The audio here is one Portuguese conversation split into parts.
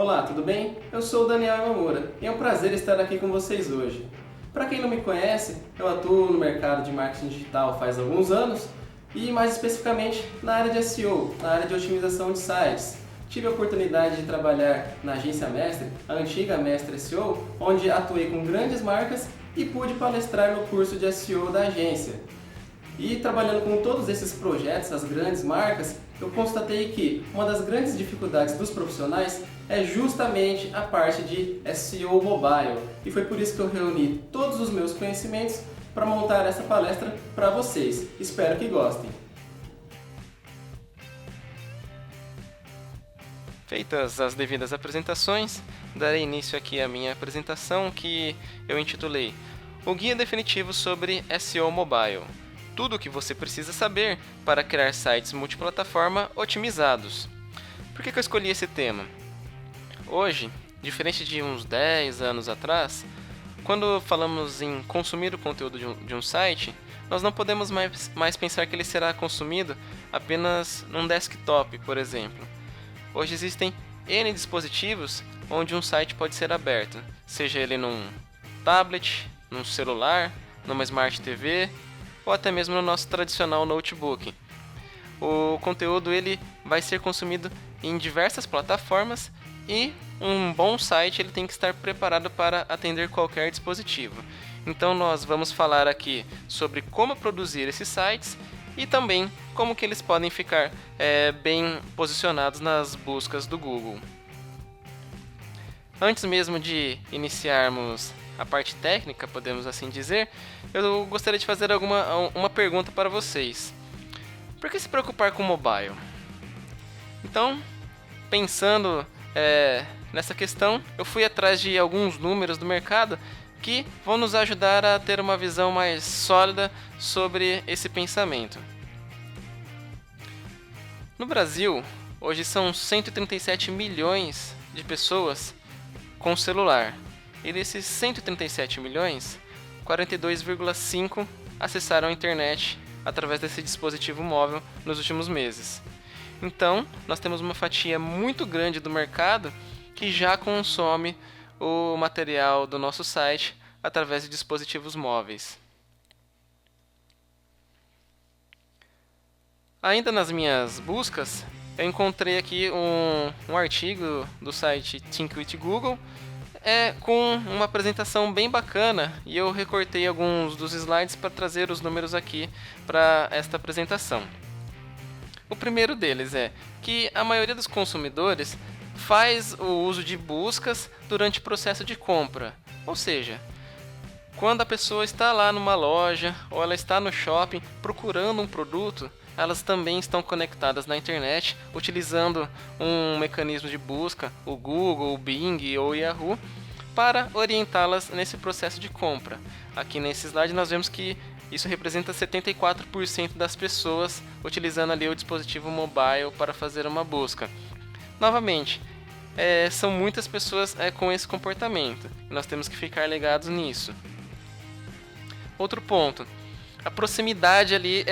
Olá, tudo bem? Eu sou o Daniel Yamamura e é um prazer estar aqui com vocês hoje. Para quem não me conhece, eu atuo no mercado de marketing digital faz alguns anos e mais especificamente na área de SEO, na área de otimização de sites. Tive a oportunidade de trabalhar na agência Mestre, a antiga Mestre SEO, onde atuei com grandes marcas e pude palestrar no curso de SEO da agência. E trabalhando com todos esses projetos, as grandes marcas, eu constatei que uma das grandes dificuldades dos profissionais é justamente a parte de SEO mobile. E foi por isso que eu reuni todos os meus conhecimentos para montar essa palestra para vocês. Espero que gostem. Feitas as devidas apresentações, darei início aqui à minha apresentação que eu intitulei O Guia Definitivo sobre SEO Mobile. Tudo o que você precisa saber para criar sites multiplataforma otimizados. Por que eu escolhi esse tema? Hoje, diferente de uns 10 anos atrás, quando falamos em consumir o conteúdo de um site, nós não podemos mais pensar que ele será consumido apenas num desktop, por exemplo. Hoje existem N dispositivos onde um site pode ser aberto, seja ele num tablet, num celular, numa Smart TV ou até mesmo no nosso tradicional notebook. O conteúdo ele vai ser consumido em diversas plataformas e um bom site ele tem que estar preparado para atender qualquer dispositivo. Então nós vamos falar aqui sobre como produzir esses sites e também como que eles podem ficar bem posicionados nas buscas do Google. Antes mesmo de iniciarmos a parte técnica, podemos assim dizer, eu gostaria de fazer uma pergunta para vocês. Por que se preocupar com mobile? Então, pensando nessa questão, eu fui atrás de alguns números do mercado que vão nos ajudar a ter uma visão mais sólida sobre esse pensamento. No Brasil, hoje são 137 milhões de pessoas com celular. E desses 137 milhões, 42,5 acessaram a internet através desse dispositivo móvel nos últimos meses. Então, nós temos uma fatia muito grande do mercado que já consome o material do nosso site através de dispositivos móveis. Ainda nas minhas buscas, eu encontrei aqui um artigo do site Think with Google com uma apresentação bem bacana e eu recortei alguns dos slides para trazer os números aqui para esta apresentação. O primeiro deles é que a maioria dos consumidores faz o uso de buscas durante o processo de compra, ou seja, quando a pessoa está lá numa loja ou ela está no shopping procurando um produto, elas também estão conectadas na internet utilizando um mecanismo de busca, o Google, o Bing ou o Yahoo, para orientá-las nesse processo de compra. Aqui nesse slide nós vemos que isso representa 74% das pessoas utilizando ali o dispositivo mobile para fazer uma busca. Novamente, são muitas pessoas com esse comportamento, e nós temos que ficar ligados nisso. Outro ponto, a proximidade ali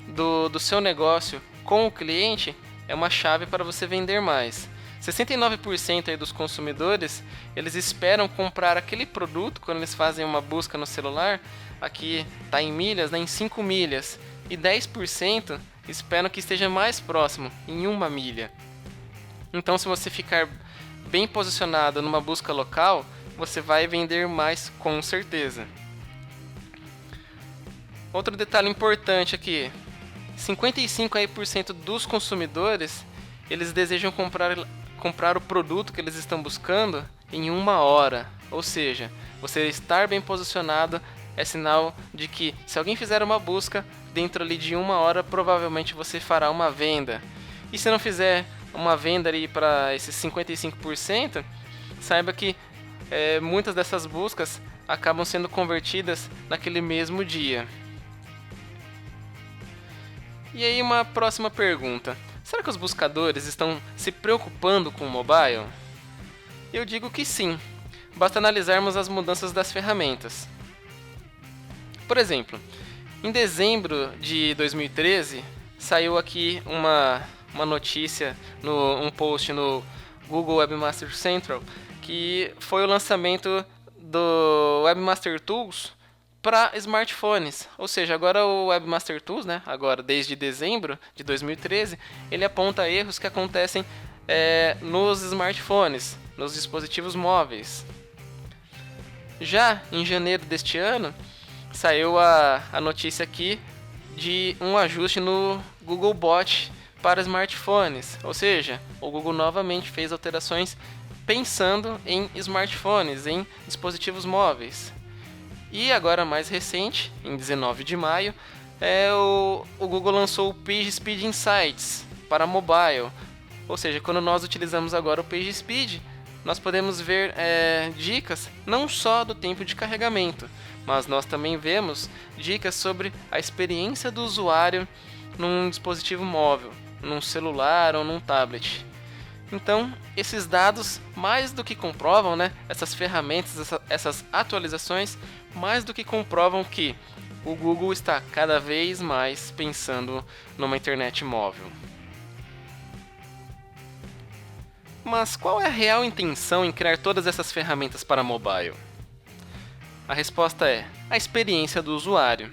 do seu negócio com o cliente é uma chave para você vender mais. 69% aí dos consumidores, eles esperam comprar aquele produto quando eles fazem uma busca no celular, aqui está em milhas, em 5 milhas, e 10% esperam que esteja mais próximo, em 1 milha. Então, se você ficar bem posicionado numa busca local, você vai vender mais com certeza. Outro detalhe importante aqui, 55% dos consumidores, eles desejam comprar o produto que eles estão buscando em 1 hora. Ou seja, você estar bem posicionado é sinal de que se alguém fizer uma busca, dentro ali de 1 hora, provavelmente você fará uma venda. E se não fizer uma venda ali para esses 55%, saiba que muitas dessas buscas acabam sendo convertidas naquele mesmo dia. E aí uma próxima pergunta. Será que os buscadores estão se preocupando com o mobile? Eu digo que sim. Basta analisarmos as mudanças das ferramentas. Por exemplo, em dezembro de 2013, saiu aqui uma notícia, um post no Google Webmaster Central, que foi o lançamento do Webmaster Tools para smartphones. Ou seja, agora o Webmaster Tools, né, agora desde dezembro de 2013, ele aponta erros que acontecem nos smartphones, nos dispositivos móveis. Já em janeiro deste ano, saiu a notícia aqui de um ajuste no Googlebot para smartphones. Ou seja, o Google novamente fez alterações pensando em smartphones, em dispositivos móveis. E agora mais recente, em 19 de maio, o Google lançou o PageSpeed Insights para mobile. Ou seja, quando nós utilizamos agora o PageSpeed, nós podemos ver dicas não só do tempo de carregamento, mas nós também vemos dicas sobre a experiência do usuário num dispositivo móvel, num celular ou num tablet. Então, esses dados mais do que comprovam, né, essas ferramentas, essas atualizações, mais do que comprovam que o Google está cada vez mais pensando numa internet móvel. Mas qual é a real intenção em criar todas essas ferramentas para mobile? A resposta é a experiência do usuário.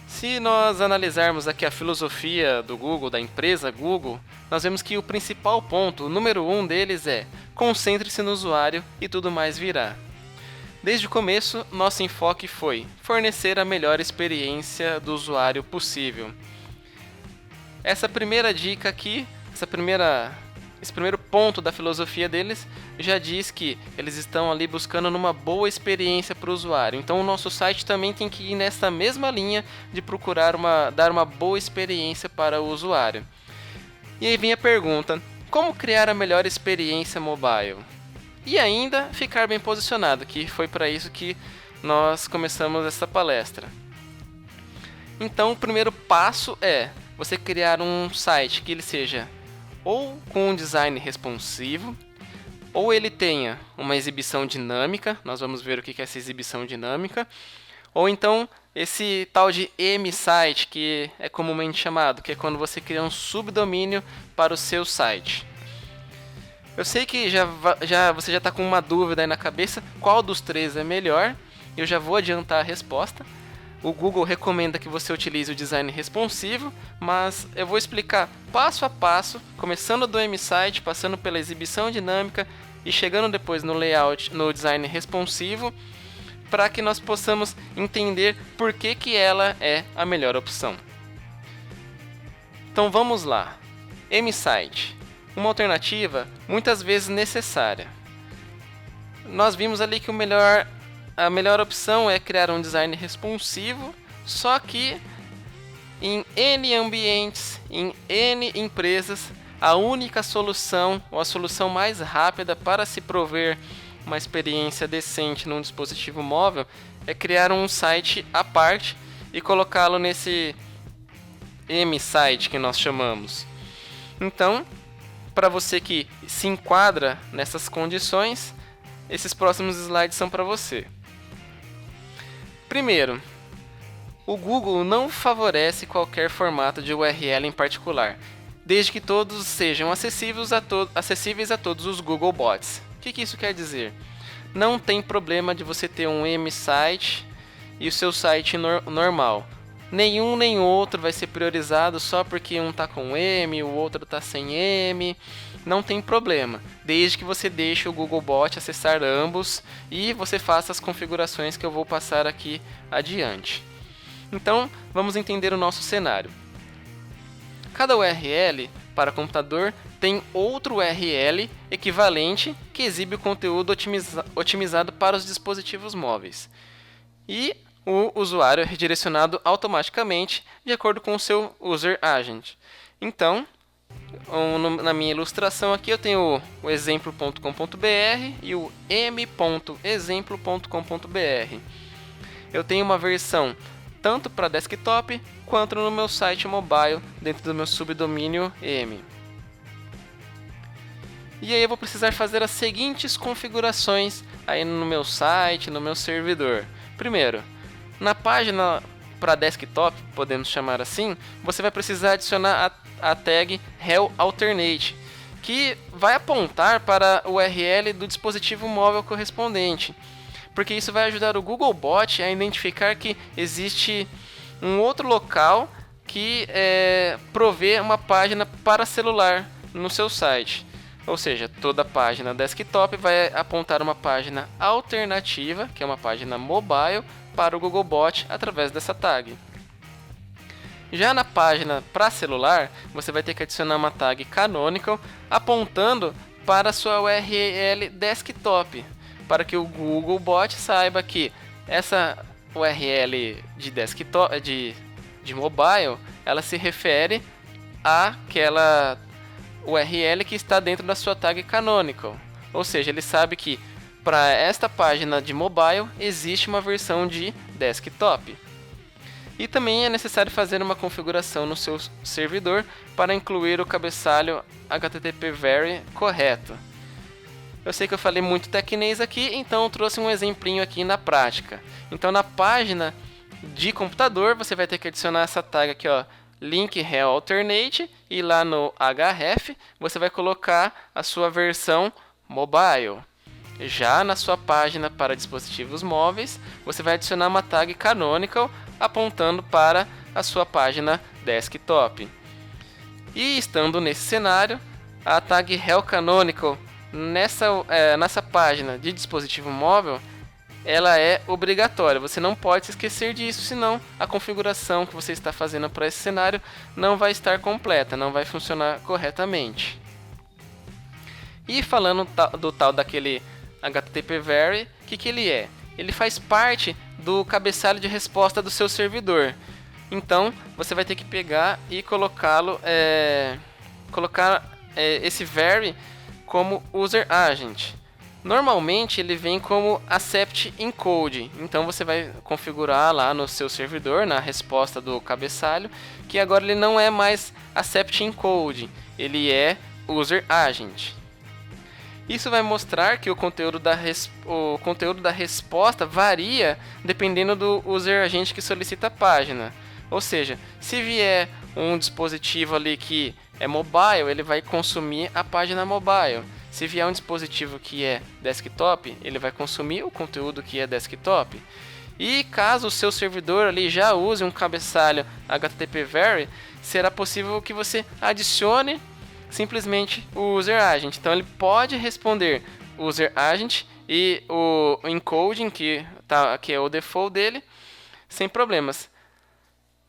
Se nós analisarmos aqui a filosofia do Google, da empresa Google, nós vemos que o principal ponto, o número 1 deles é: concentre-se no usuário e tudo mais virá. Desde o começo, nosso enfoque foi fornecer a melhor experiência do usuário possível. Essa primeira dica aqui, esse primeiro ponto da filosofia deles já diz que eles estão ali buscando uma boa experiência para o usuário. Então o nosso site também tem que ir nessa mesma linha de procurar dar uma boa experiência para o usuário. E aí vem a pergunta: como criar a melhor experiência mobile? E ainda ficar bem posicionado, que foi para isso que nós começamos essa palestra. Então o primeiro passo é você criar um site que ele seja ou com um design responsivo, ou ele tenha uma exibição dinâmica. Nós vamos ver o que é essa exibição dinâmica. Ou então esse tal de M-Site, que é comumente chamado, que é quando você cria um subdomínio para o seu site. Eu sei que você já está com uma dúvida aí na cabeça, qual dos três é melhor. Eu já vou adiantar a resposta. O Google recomenda que você utilize o design responsivo, mas eu vou explicar passo a passo, começando do M-Site, passando pela exibição dinâmica e chegando depois no layout, no design responsivo, para que nós possamos entender por que ela é a melhor opção. Então vamos lá. M-Site, uma alternativa muitas vezes necessária. Nós vimos ali que a melhor opção é criar um design responsivo, só que em N ambientes, em N empresas, a única solução, ou a solução mais rápida para se prover uma experiência decente num dispositivo móvel é criar um site à parte e colocá-lo nesse M-Site que nós chamamos. Então, para você que se enquadra nessas condições, esses próximos slides são para você. Primeiro, o Google não favorece qualquer formato de URL em particular, desde que todos sejam acessíveis a todos os Googlebots. O que isso quer dizer? Não tem problema de você ter um M-Site e o seu site normal. Nenhum nem outro vai ser priorizado só porque um está com M e o outro está sem M. Não tem problema, desde que você deixe o Googlebot acessar ambos e você faça as configurações que eu vou passar aqui adiante. Então, vamos entender o nosso cenário. Cada URL para computador tem outro URL equivalente que exibe o conteúdo otimizado para os dispositivos móveis. E o usuário é redirecionado automaticamente de acordo com o seu User Agent. Então, na minha ilustração aqui eu tenho o exemplo.com.br e o m.exemplo.com.br. Eu tenho uma versão tanto para desktop quanto no meu site mobile dentro do meu subdomínio M. E aí eu vou precisar fazer as seguintes configurações aí no meu site, no meu servidor. Primeiro, na página para desktop, podemos chamar assim, você vai precisar adicionar a tag help alternate, que vai apontar para o URL do dispositivo móvel correspondente, porque isso vai ajudar o Googlebot a identificar que existe um outro local que provê uma página para celular no seu site. Ou seja, toda página desktop vai apontar uma página alternativa, que é uma página mobile, para o Googlebot através dessa tag. Já na página para celular, você vai ter que adicionar uma tag canonical apontando para a sua URL desktop, para que o Googlebot saiba que essa URL de desktop, de mobile, ela se refere àquela URL que está dentro da sua tag canonical. Ou seja, ele sabe que para esta página de mobile existe uma versão de desktop. E também é necessário fazer uma configuração no seu servidor para incluir o cabeçalho HTTP/Very correto. Eu sei que eu falei muito tecnês aqui, então eu trouxe um exemplinho aqui na prática. Então na página de computador você vai ter que adicionar essa tag aqui, ó, link rel alternate, e lá no href você vai colocar a sua versão mobile. Já na sua página para dispositivos móveis, você vai adicionar uma tag canonical apontando para a sua página desktop. E estando nesse cenário, a tag rel canonical nessa página de dispositivo móvel, ela é obrigatória. Você não pode se esquecer disso, senão a configuração que você está fazendo para esse cenário não vai estar completa, não vai funcionar corretamente. E falando do tal daquele HTTP/Very, o que ele é? Ele faz parte do cabeçalho de resposta do seu servidor. Então, você vai ter que pegar e colocar esse Very como user agent. Normalmente ele vem como accept encode. Então você vai configurar lá no seu servidor, na resposta do cabeçalho, que agora ele não é mais accept encode, ele é user agent. Isso vai mostrar que o conteúdo da resposta varia dependendo do user agent que solicita a página. Ou seja, se vier um dispositivo ali que é mobile, ele vai consumir a página mobile. Se vier um dispositivo que é desktop, ele vai consumir o conteúdo que é desktop. E caso o seu servidor ali já use um cabeçalho HTTP/Very, será possível que você adicione simplesmente o user agent. Então ele pode responder user agent e o encoding, que é o default dele, sem problemas.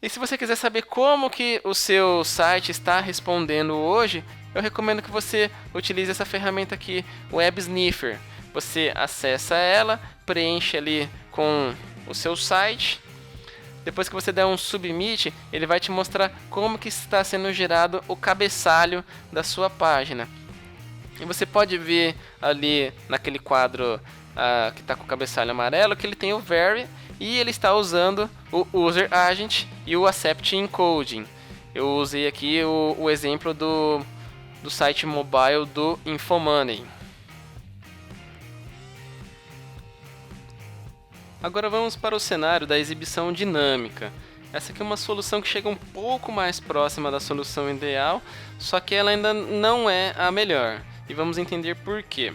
E se você quiser saber como que o seu site está respondendo hoje, eu recomendo que você utilize essa ferramenta aqui, o Web Sniffer. Você acessa ela, preenche ali com o seu site. Depois que você der um submit, ele vai te mostrar como que está sendo gerado o cabeçalho da sua página. E você pode ver ali naquele quadro que está com o cabeçalho amarelo que ele tem o Very e ele está usando o User Agent e o Accept Encoding. Eu usei aqui o exemplo do site mobile do Infomoney. Agora vamos para o cenário da exibição dinâmica. Essa aqui é uma solução que chega um pouco mais próxima da solução ideal, só que ela ainda não é a melhor. E vamos entender por quê.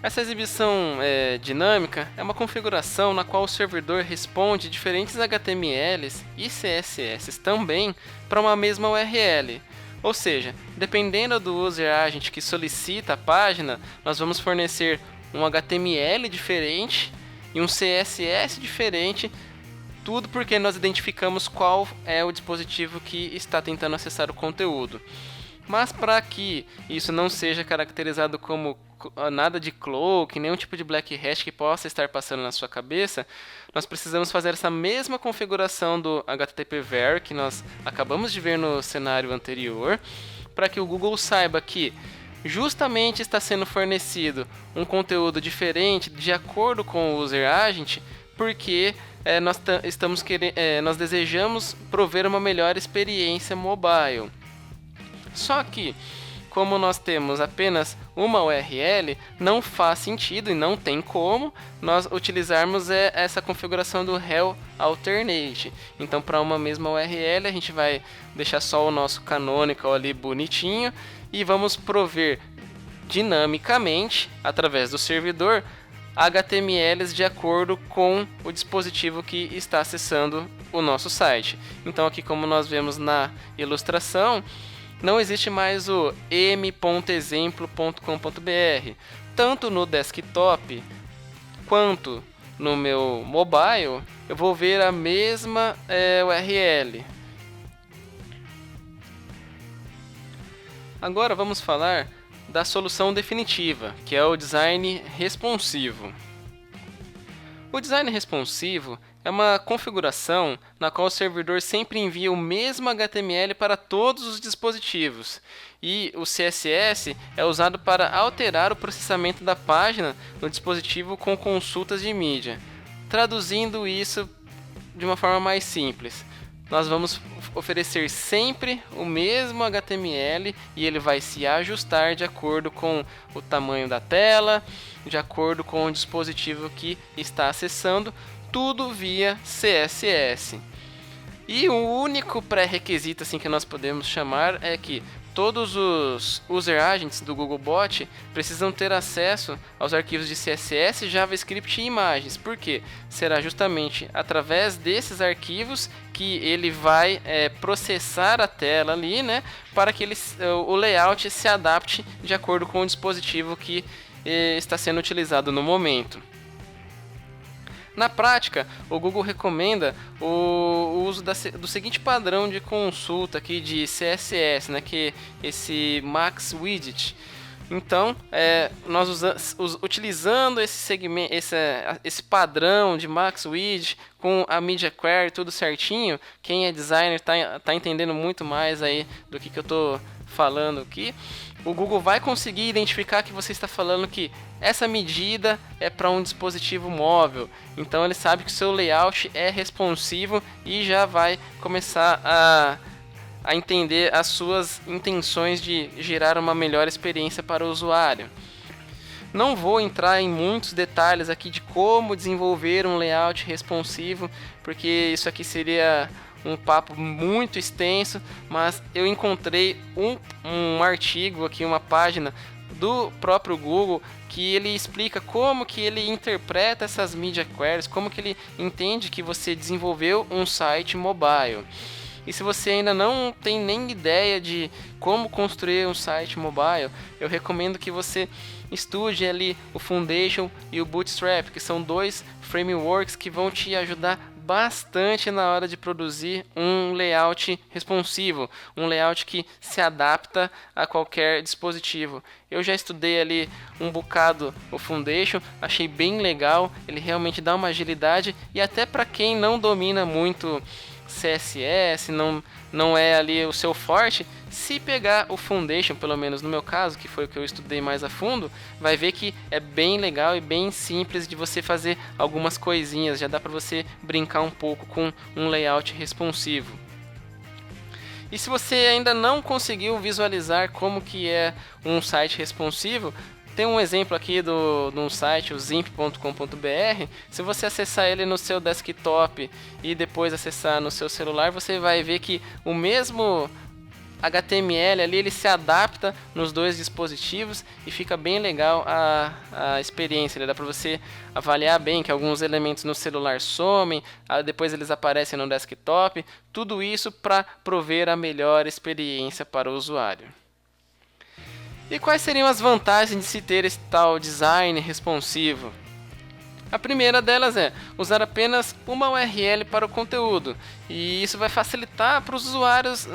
Essa exibição dinâmica é uma configuração na qual o servidor responde diferentes HTMLs e CSS também para uma mesma URL. Ou seja, dependendo do user agent que solicita a página, nós vamos fornecer um HTML diferente e um CSS diferente, tudo porque nós identificamos qual é o dispositivo que está tentando acessar o conteúdo. Mas para que isso não seja caracterizado como nada de cloak, nenhum tipo de black hash que possa estar passando na sua cabeça, nós precisamos fazer essa mesma configuração do HTTP/Very que nós acabamos de ver no cenário anterior, para que o Google saiba que justamente está sendo fornecido um conteúdo diferente de acordo com o user agent, porque nós desejamos prover uma melhor experiência mobile. Só que, como nós temos apenas uma URL, não faz sentido e não tem como nós utilizarmos essa configuração do rel alternate. Então, para uma mesma URL, a gente vai deixar só o nosso canonical ali bonitinho e vamos prover dinamicamente, através do servidor, HTMLs de acordo com o dispositivo que está acessando o nosso site. Então aqui, como nós vemos na ilustração, não existe mais o m.exemplo.com.br. Tanto no desktop quanto no meu mobile, eu vou ver a mesma URL. Agora vamos falar da solução definitiva, que é o design responsivo. O design responsivo é uma configuração na qual o servidor sempre envia o mesmo HTML para todos os dispositivos, e o CSS é usado para alterar o processamento da página no dispositivo com consultas de mídia. Traduzindo isso de uma forma mais simples, nós vamos oferecer sempre o mesmo HTML e ele vai se ajustar de acordo com o tamanho da tela, de acordo com o dispositivo que está acessando, tudo via CSS. E o único pré-requisito assim, que nós podemos chamar é que todos os user agents do Googlebot precisam ter acesso aos arquivos de CSS, JavaScript e imagens, porque será justamente através desses arquivos que ele vai processar a tela ali, né, para que o layout se adapte de acordo com o dispositivo que está sendo utilizado no momento. Na prática, o Google recomenda o uso do seguinte padrão de consulta aqui de CSS, né, que é esse Max Widget. Então, nós utilizando esse padrão de Max Widget com a Media Query, tudo certinho, quem é designer tá entendendo muito mais aí do que eu estou falando aqui. O Google vai conseguir identificar que você está falando que essa medida é para um dispositivo móvel. Então ele sabe que o seu layout é responsivo e já vai começar a entender as suas intenções de gerar uma melhor experiência para o usuário. Não vou entrar em muitos detalhes aqui de como desenvolver um layout responsivo, porque isso aqui seria um papo muito extenso, mas eu encontrei um artigo aqui, uma página do próprio Google, que ele explica como que ele interpreta essas media queries, como que ele entende que você desenvolveu um site mobile. E se você ainda não tem nem ideia de como construir um site mobile, eu recomendo que você estude ali o Foundation e o Bootstrap, que são dois frameworks que vão te ajudar bastante na hora de produzir um layout responsivo, um layout que se adapta a qualquer dispositivo. Eu já estudei ali um bocado o Foundation, achei bem legal, ele realmente dá uma agilidade, e até para quem não domina muito CSS, não é ali o seu forte, se pegar o Foundation, pelo menos no meu caso, que foi o que eu estudei mais a fundo, vai ver que é bem legal e bem simples de você fazer algumas coisinhas, já dá para você brincar um pouco com um layout responsivo. E se você ainda não conseguiu visualizar como que é um site responsivo, tem um exemplo aqui de um site, o zimp.com.br. Se você acessar ele no seu desktop e depois acessar no seu celular, você vai ver que o mesmo HTML ali, ele se adapta nos dois dispositivos e fica bem legal a experiência. Dá para você avaliar bem que alguns elementos no celular somem, depois eles aparecem no desktop. Tudo isso para prover a melhor experiência para o usuário. E quais seriam as vantagens de se ter esse tal design responsivo? A primeira delas é usar apenas uma URL para o conteúdo, e isso vai facilitar para os usuários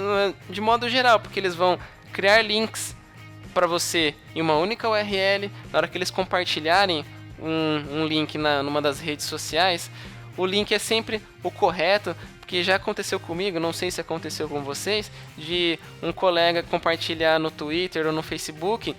de modo geral, porque eles vão criar links para você em uma única URL. Na hora que eles compartilharem um link numa das redes sociais, o link é sempre o correto, porque já aconteceu comigo, não sei se aconteceu com vocês, de um colega compartilhar no Twitter ou no Facebook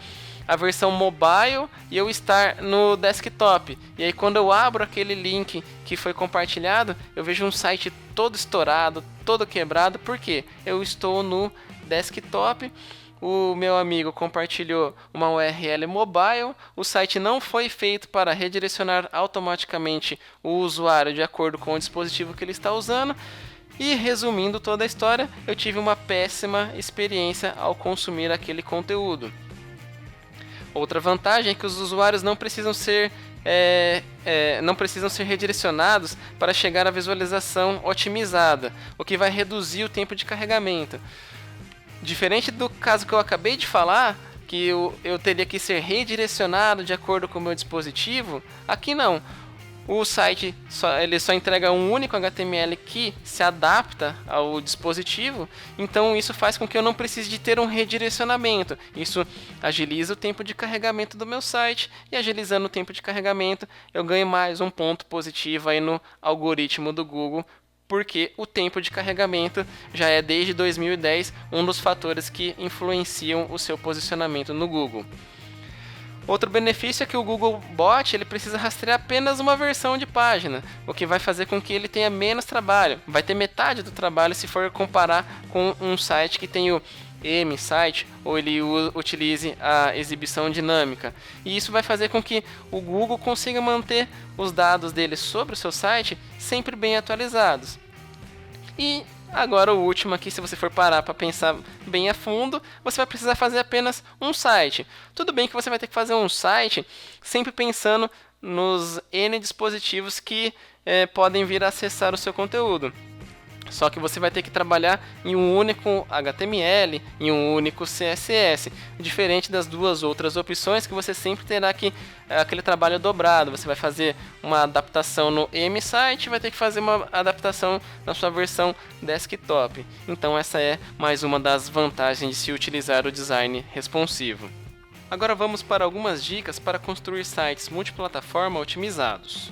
a versão mobile e eu estar no desktop. E aí quando eu abro aquele link que foi compartilhado, eu vejo um site todo estourado, todo quebrado, porque eu estou no desktop. O meu amigo compartilhou uma URL mobile, o site não foi feito para redirecionar automaticamente o usuário de acordo com o dispositivo que ele está usando. E resumindo toda a história, eu tive uma péssima experiência ao consumir aquele conteúdo. Outra vantagem é que os usuários não precisam ser redirecionados para chegar à visualização otimizada, o que vai reduzir o tempo de carregamento. Diferente do caso que eu acabei de falar, que eu teria que ser redirecionado de acordo com o meu dispositivo, aqui não. O site ele só entrega um único HTML que se adapta ao dispositivo, então isso faz com que eu não precise de ter um redirecionamento. Isso agiliza o tempo de carregamento do meu site, e agilizando o tempo de carregamento eu ganho mais um ponto positivo aí no algoritmo do Google, porque o tempo de carregamento já é desde 2010 um dos fatores que influenciam o seu posicionamento no Google. Outro benefício é que o Google Bot ele precisa rastrear apenas uma versão de página, o que vai fazer com que ele tenha menos trabalho. Vai ter metade do trabalho se for comparar com um site que tem o M-Site ou ele utilize a exibição dinâmica. E isso vai fazer com que o Google consiga manter os dados dele sobre o seu site sempre bem atualizados. E agora o último aqui, se você for parar para pensar bem a fundo, você vai precisar fazer apenas um site. Tudo bem que você vai ter que fazer um site sempre pensando nos N dispositivos que podem vir a acessar o seu conteúdo. Só que você vai ter que trabalhar em um único HTML, em um único CSS, diferente das duas outras opções que você sempre terá que aquele trabalho dobrado. Você vai fazer uma adaptação no M-Site, vai ter que fazer uma adaptação na sua versão desktop. Então essa é mais uma das vantagens de se utilizar o design responsivo. Agora vamos para algumas dicas para construir sites multiplataforma otimizados.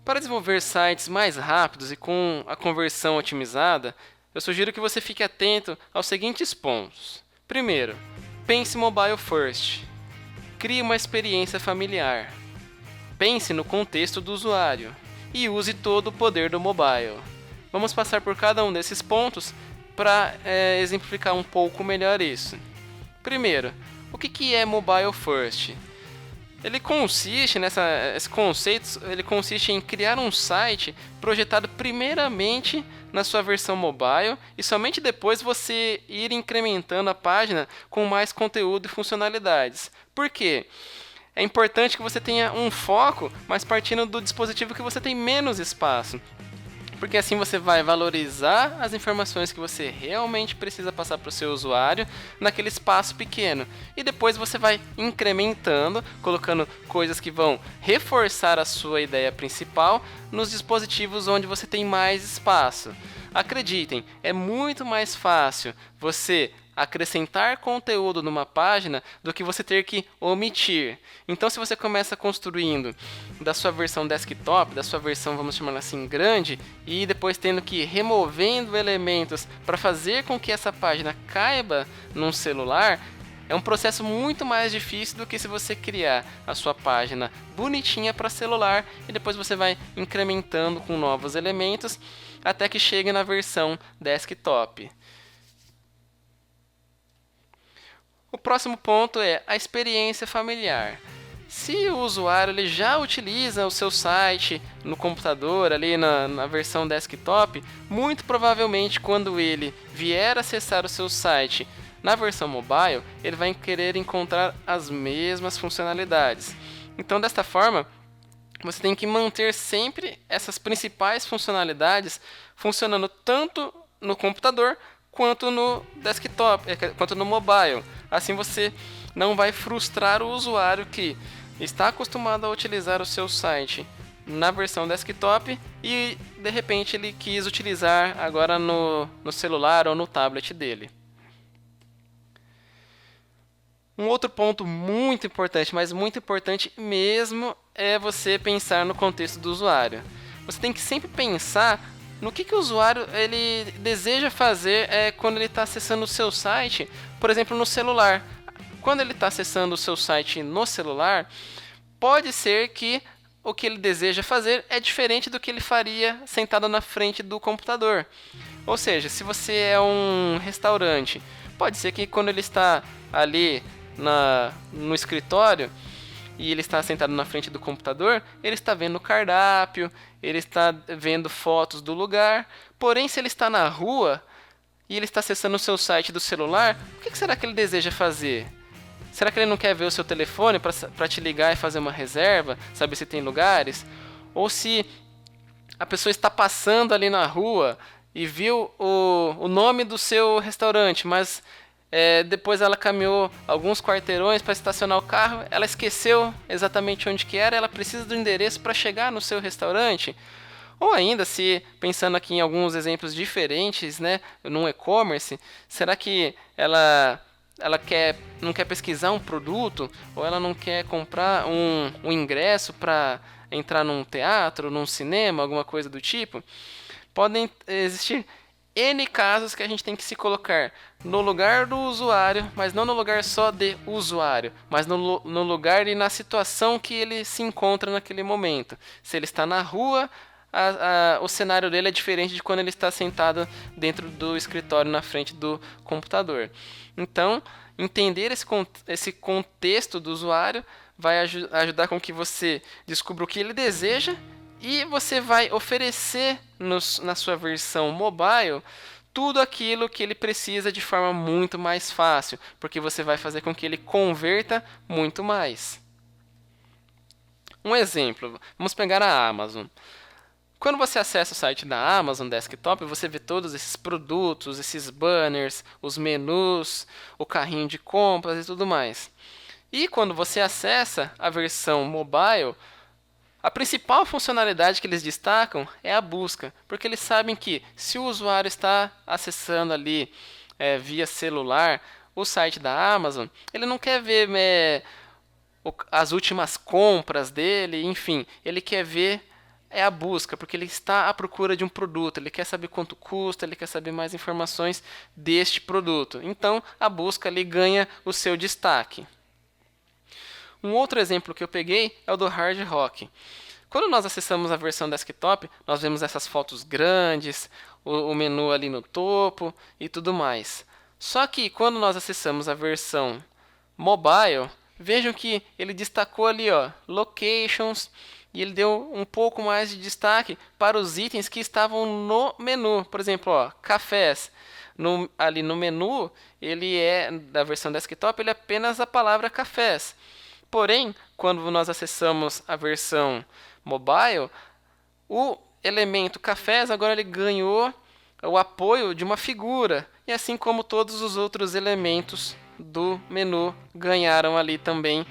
Para desenvolver sites mais rápidos e com a conversão otimizada, eu sugiro que você fique atento aos seguintes pontos. Primeiro, pense mobile first. Crie uma experiência familiar. Pense no contexto do usuário e use todo o poder do mobile. Vamos passar por cada um desses pontos para exemplificar um pouco melhor isso. Primeiro, o que é mobile first? Esse conceito ele consiste em criar um site projetado primeiramente na sua versão mobile e somente depois você ir incrementando a página com mais conteúdo e funcionalidades. Por quê? É importante que você tenha um foco, mas partindo do dispositivo que você tem menos espaço. Porque assim você vai valorizar as informações que você realmente precisa passar para o seu usuário naquele espaço pequeno. E depois você vai incrementando, colocando coisas que vão reforçar a sua ideia principal nos dispositivos onde você tem mais espaço. Acreditem, é muito mais fácil você acrescentar conteúdo numa página do que você ter que omitir. Então, se você começa construindo da sua versão desktop, da sua versão, vamos chamar assim, grande, e depois tendo que ir removendo elementos para fazer com que essa página caiba num celular, é um processo muito mais difícil do que se você criar a sua página bonitinha para celular e depois você vai incrementando com novos elementos até que chegue na versão desktop. O próximo ponto é a experiência familiar. Se o usuário ele já utiliza o seu site no computador, ali na versão desktop, muito provavelmente quando ele vier acessar o seu site na versão mobile, ele vai querer encontrar as mesmas funcionalidades. Então, desta forma, você tem que manter sempre essas principais funcionalidades funcionando tanto no computador quanto no desktop, quanto no mobile. Assim você não vai frustrar o usuário que está acostumado a utilizar o seu site na versão desktop e de repente ele quis utilizar agora no celular ou no tablet dele. Um outro ponto muito importante, mas muito importante mesmo, é você pensar no contexto do usuário. Você tem que sempre pensar no que o usuário ele deseja fazer quando ele está acessando o seu site, por exemplo, no celular. Quando ele está acessando o seu site no celular, pode ser que o que ele deseja fazer é diferente do que ele faria sentado na frente do computador. Ou seja, se você é um restaurante, pode ser que quando ele está ali no escritório, e ele está sentado na frente do computador, ele está vendo o cardápio, ele está vendo fotos do lugar. Porém, se ele está na rua e ele está acessando o seu site do celular, o que será que ele deseja fazer? Será que ele não quer ver o seu telefone para te ligar e fazer uma reserva, saber se tem lugares? Ou se a pessoa está passando ali na rua e viu o nome do seu restaurante, mas depois ela caminhou alguns quarteirões para estacionar o carro, ela esqueceu exatamente onde que era, ela precisa do endereço para chegar no seu restaurante. Ou ainda, se pensando aqui em alguns exemplos diferentes, né, num e-commerce, será que ela não quer pesquisar um produto, ou ela não quer comprar um ingresso para entrar num teatro, num cinema, alguma coisa do tipo? Podem existir N casos que a gente tem que se colocar no lugar do usuário, mas não no lugar só de usuário, mas no lugar e na situação que ele se encontra naquele momento. Se ele está na rua, o cenário dele é diferente de quando ele está sentado dentro do escritório na frente do computador. Então, entender esse contexto do usuário vai ajudar com que você descubra o que ele deseja, e você vai oferecer na sua versão mobile tudo aquilo que ele precisa de forma muito mais fácil, porque você vai fazer com que ele converta muito mais. Um exemplo, vamos pegar a Amazon. Quando você acessa o site da Amazon Desktop, você vê todos esses produtos, esses banners, os menus, o carrinho de compras e tudo mais. E quando você acessa a versão mobile, a principal funcionalidade que eles destacam é a busca, porque eles sabem que se o usuário está acessando ali via celular o site da Amazon, ele não quer ver as últimas compras dele, enfim, ele quer ver a busca, porque ele está à procura de um produto, ele quer saber quanto custa, ele quer saber mais informações deste produto. Então, a busca ali ganha o seu destaque. Um outro exemplo que eu peguei é o do Hard Rock. Quando nós acessamos a versão desktop, nós vemos essas fotos grandes, o menu ali no topo e tudo mais. Só que quando nós acessamos a versão mobile, vejam que ele destacou ali, locations, e ele deu um pouco mais de destaque para os itens que estavam no menu. Por exemplo, cafés. Ali no menu, da versão desktop, ele é apenas a palavra cafés. Porém, quando nós acessamos a versão mobile, o elemento cafés agora ele ganhou o apoio de uma figura, e assim como todos os outros elementos do menu ganharam ali também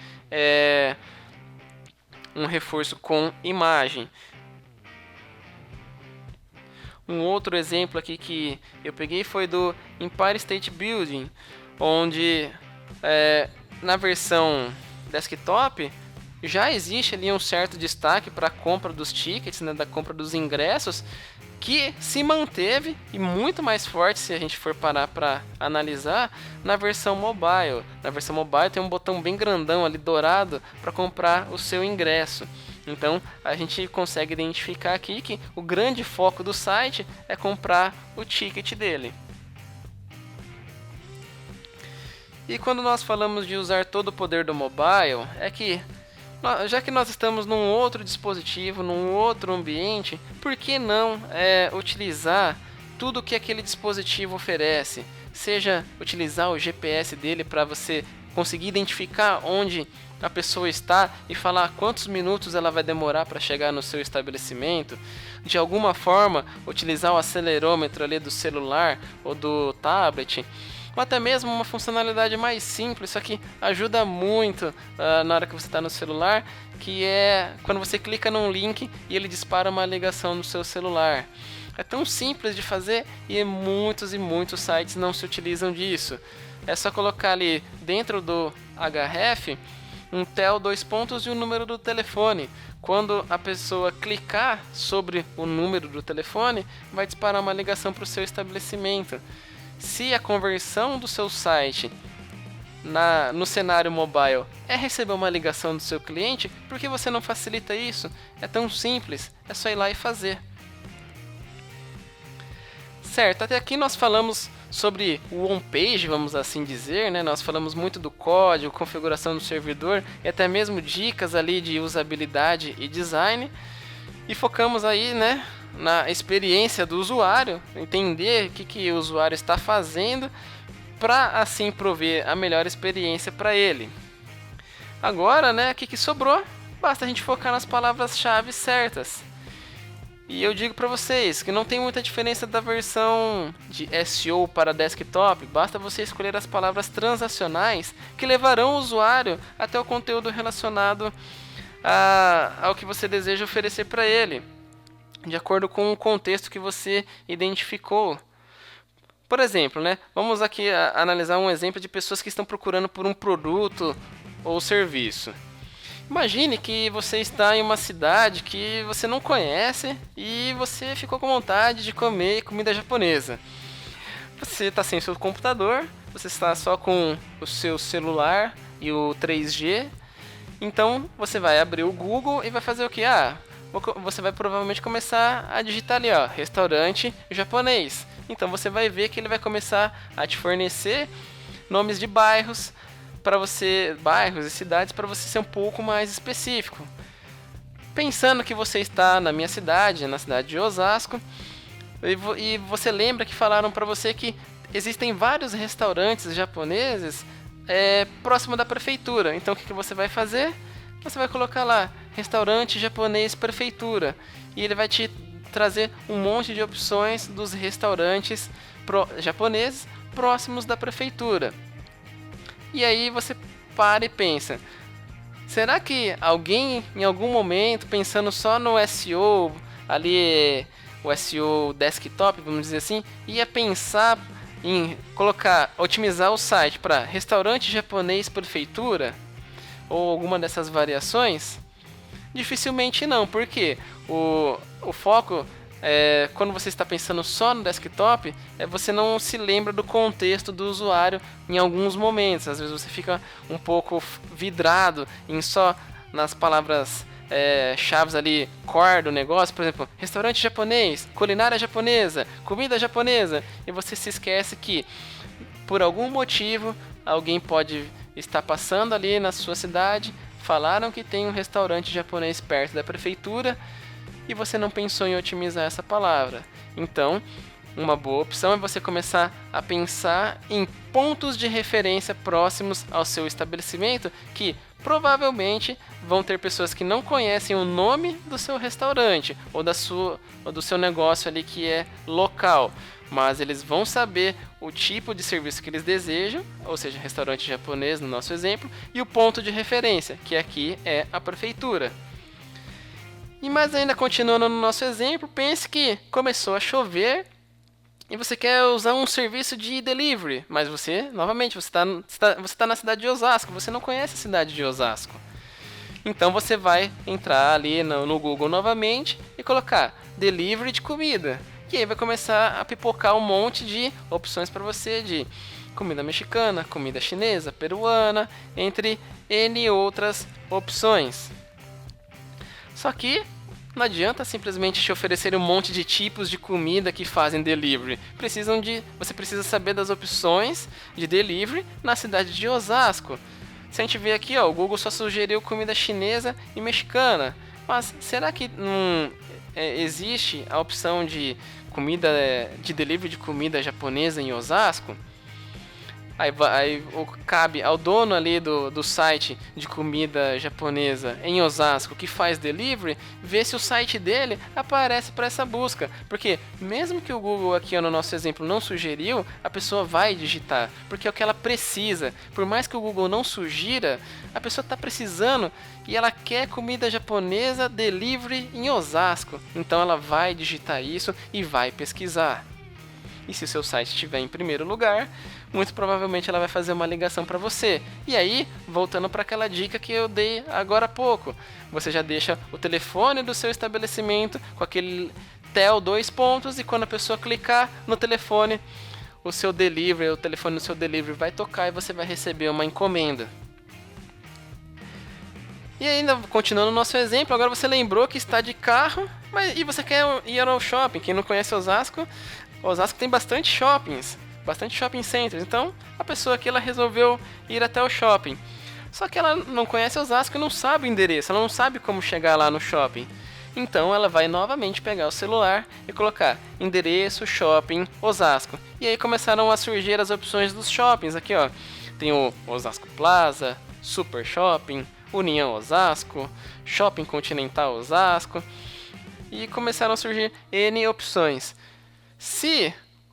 um reforço com imagem. Um outro exemplo aqui que eu peguei foi do Empire State Building, onde na versão desktop já existe ali um certo destaque para a compra dos tickets, da compra dos ingressos, que se manteve e muito mais forte se a gente for parar para analisar na versão mobile. Na versão mobile tem um botão bem grandão ali dourado para comprar o seu ingresso. Então a gente consegue identificar aqui que o grande foco do site é comprar o ticket dele. E quando nós falamos de usar todo o poder do mobile, é que já que nós estamos num outro dispositivo, num outro ambiente, por que não utilizar tudo que aquele dispositivo oferece? Seja utilizar o GPS dele para você conseguir identificar onde a pessoa está e falar quantos minutos ela vai demorar para chegar no seu estabelecimento. De alguma forma, utilizar o acelerômetro ali do celular ou do tablet. Ou até mesmo uma funcionalidade mais simples, só que ajuda muito na hora que você está no celular, que é quando você clica num link e ele dispara uma ligação no seu celular. É tão simples de fazer e muitos sites não se utilizam disso. É só colocar ali dentro do href um tel, 2 pontos e o número do telefone. Quando a pessoa clicar sobre o número do telefone, vai disparar uma ligação para o seu estabelecimento. Se a conversão do seu site no cenário mobile é receber uma ligação do seu cliente, por que você não facilita isso? É tão simples, é só ir lá e fazer. Certo, até aqui nós falamos sobre o on-page, vamos assim dizer, né? Nós falamos muito do código, configuração do servidor e até mesmo dicas ali de usabilidade e design. E focamos aí, né, na experiência do usuário, entender o que o usuário está fazendo para assim prover a melhor experiência para ele. Agora, né, o que sobrou? Basta a gente focar nas palavras-chave certas. E eu digo para vocês que não tem muita diferença da versão de SEO para desktop, basta você escolher as palavras transacionais que levarão o usuário até o conteúdo relacionado ao que você deseja oferecer para ele, de acordo com o contexto que você identificou. Por exemplo, né, vamos aqui analisar um exemplo de pessoas que estão procurando por um produto ou serviço. Imagine que você está em uma cidade que você não conhece e você ficou com vontade de comer comida japonesa. Você está sem seu computador, você está só com o seu celular e o 3G. Então você vai abrir o Google e vai fazer o que? Você vai provavelmente começar a digitar ali, restaurante japonês. Então você vai ver que ele vai começar a te fornecer nomes de bairros e cidades para você ser um pouco mais específico. Pensando que você está na minha cidade, na cidade de Osasco, e você lembra que falaram para você que existem vários restaurantes japoneses próximo da prefeitura. Então o que você vai fazer? Você vai colocar lá, restaurante japonês prefeitura, e ele vai te trazer um monte de opções dos restaurantes japoneses próximos da prefeitura. E aí você para e pensa, será que alguém em algum momento, pensando só no SEO, ali o SEO desktop, vamos dizer assim, ia pensar em otimizar o site para restaurante japonês prefeitura? Ou alguma dessas variações? Dificilmente não, porque o foco quando você está pensando só no desktop, você não se lembra do contexto do usuário em alguns momentos. Às vezes você fica um pouco vidrado em só nas palavras chaves ali, core do negócio, por exemplo, restaurante japonês, culinária japonesa, comida japonesa, e você se esquece que por algum motivo alguém pode estar passando ali na sua cidade, falaram que tem um restaurante japonês perto da prefeitura, e você não pensou em otimizar essa palavra. Então, uma boa opção é você começar a pensar em pontos de referência próximos ao seu estabelecimento, que provavelmente vão ter pessoas que não conhecem o nome do seu restaurante ou do seu negócio ali que é local, mas eles vão saber o tipo de serviço que eles desejam, ou seja, restaurante japonês no nosso exemplo, e o ponto de referência, que aqui é a prefeitura. E mais ainda, continuando no nosso exemplo, pense que começou a chover e você quer usar um serviço de delivery, mas você está na cidade de Osasco, você não conhece a cidade de Osasco. Então você vai entrar ali no Google novamente e colocar delivery de comida. E aí vai começar a pipocar um monte de opções para você de comida mexicana, comida chinesa, peruana, entre N outras opções. Só que não adianta simplesmente te oferecer um monte de tipos de comida que fazem delivery. Você precisa saber das opções de delivery na cidade de Osasco. Se a gente ver aqui, o Google só sugeriu comida chinesa e mexicana. Mas será que existe a opção de delivery de comida japonesa em Osasco? Aí cabe ao dono ali do site de comida japonesa em Osasco que faz delivery, ver se o site dele aparece para essa busca. Porque mesmo que o Google aqui no nosso exemplo não sugeriu, a pessoa vai digitar, porque é o que ela precisa. Por mais que o Google não sugira, a pessoa está precisando e ela quer comida japonesa delivery em Osasco. Então ela vai digitar isso e vai pesquisar. E se o seu site estiver em primeiro lugar, muito provavelmente ela vai fazer uma ligação para você. E aí, voltando para aquela dica que eu dei agora há pouco, você já deixa o telefone do seu estabelecimento com aquele TEL 2 pontos, e quando a pessoa clicar no telefone, o telefone do seu delivery vai tocar e você vai receber uma encomenda. E ainda, continuando o nosso exemplo, agora você lembrou que está de carro, e você quer ir ao shopping. Quem não conhece Osasco tem bastante shoppings. bastante shopping centers. Então, a pessoa aqui ela resolveu ir até o shopping. Só que ela não conhece Osasco e não sabe o endereço, ela não sabe como chegar lá no shopping. Então ela vai novamente pegar o celular e colocar endereço shopping Osasco. E aí começaram a surgir as opções dos shoppings aqui, ó. Tem o Osasco Plaza, Super Shopping, União Osasco, Shopping Continental Osasco. E começaram a surgir N opções. Se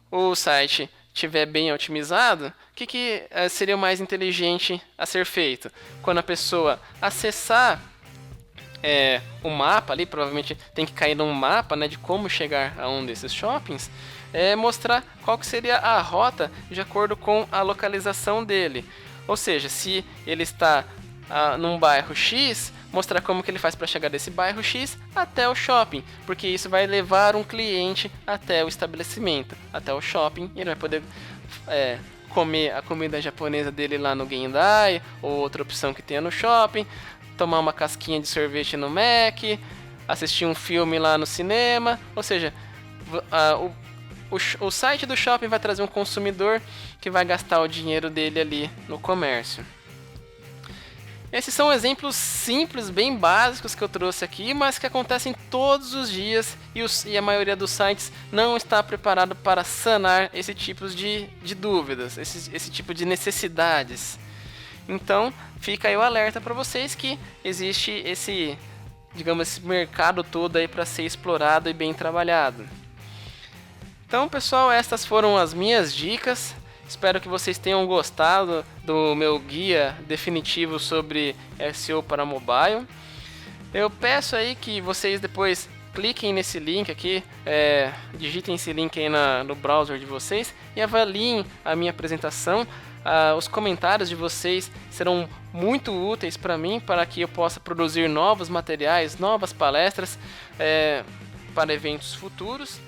o site estiver bem otimizado, o que seria o mais inteligente a ser feito? Quando a pessoa acessar o mapa ali, provavelmente tem que cair num mapa, né, de como chegar a um desses shoppings, mostrar qual que seria a rota de acordo com a localização dele. Ou seja, se ele está num bairro X, mostrar como que ele faz para chegar desse bairro X até o shopping, porque isso vai levar um cliente até o estabelecimento, até o shopping, e ele vai poder comer a comida japonesa dele lá no Gendai, ou outra opção que tenha no shopping, tomar uma casquinha de sorvete no Mac, assistir um filme lá no cinema. Ou seja, o site do shopping vai trazer um consumidor que vai gastar o dinheiro dele ali no comércio. Esses são exemplos simples, bem básicos que eu trouxe aqui, mas que acontecem todos os dias e a maioria dos sites não está preparado para sanar esse tipo de dúvidas, esse tipo de necessidades. Então, fica aí o alerta para vocês que existe esse mercado todo aí para ser explorado e bem trabalhado. Então, pessoal, estas foram as minhas dicas. Espero que vocês tenham gostado do meu guia definitivo sobre SEO para mobile. Eu peço aí que vocês depois cliquem nesse link aqui, digitem esse link aí no browser de vocês e avaliem a minha apresentação. Os comentários de vocês serão muito úteis para mim, para que eu possa produzir novos materiais, novas palestras para eventos futuros.